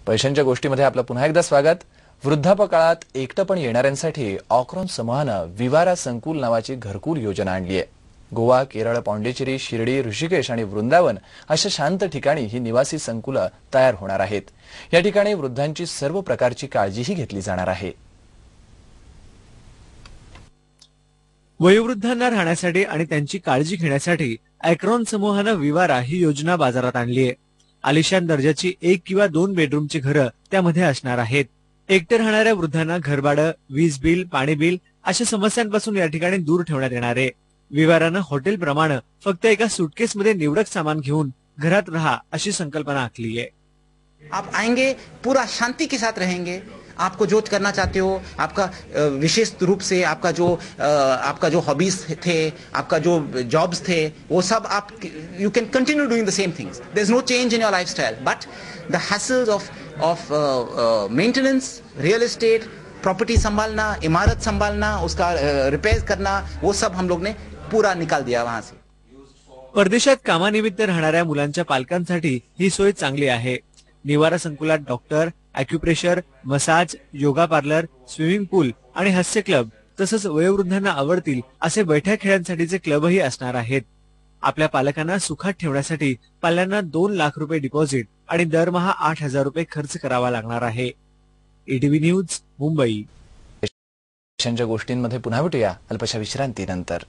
पैशांच्या गोष्टीमध्ये आपलं पुन्हा एकदा स्वागत। वृद्धापकाळात एकटं पण येणाऱ्यांसाठी ऑक्रॉन समूहानं विवारा संकुल नावाची घरकुल योजना आणली आहे। गोवा, केरळ, पांडिचेरी, शिर्डी, ऋषिकेश आणि वृंदावन अशा शांत ठिकाणी ही निवासी संकुलं तयार होणार आहेत। या ठिकाणी वृद्धांची सर्व प्रकारची काळजीही घेतली जाणार आहे। वयोवृद्धांना राहण्यासाठी आणि त्यांची काळजी घेण्यासाठी ऑक्रॉन समूहानं विवारा ही योजना बाजारात आणली आहे। आलिशान दर्जाची 1 किंवा 2 बेडरूमची घरं त्यामध्ये असणार आहेत। एकटे राहणाऱ्या वृद्धांना घरभाडं, वीज बिल, पाणी बिल अशा समस्यांपासून या ठिकाणी दूर ठेवण्यात येणार आहे। विवारानं हॉटेल प्रमाणे फक्त एका सुटकेसमध्ये निवडक सामान घेऊन घरात रहा अशी संकल्पना आखली आहे। आप आएंगे, पूरा शांति के साथ रहेंगे। आपको जो करना चाहते हो, आपका विशेष रूप से आपका जो हॉबीज थे, आपका जो जॉब्स थे, वो सब आप you can continue doing the same things. There is no change in your lifestyle, but the hassles of maintenance, real estate, property संभालना, इमारत संभालना, उसका रिपेयर करना, वो सब हम लोग ने पूरा निकाल दिया वहां से। परदेशात कामानिमित्त राहणाऱ्या मुलांच्या पालकांसाठी ही सोय चांगली आहे। निवारा संकुलात doctor, acupressure, massage, yoga parlour, swimming pool आणि हास्य क्लब तसंच वयोवृद्धांना आवडतील असे बैठ्या खेळांसाठीचे क्लबही असणार आहेत। आपल्या पालकांना सुखात ठेवण्यासाठी पाल्यांना 2 लाख रुपये डिपॉझिट आणि दरमहा 8,000 रुपये खर्च करावा लागणार आहे। ETV news, Mumbai. पैशांच्या गोष्टींमध्ये पुन्हा भेटूया अल्पशा विश्रांतीनंतर।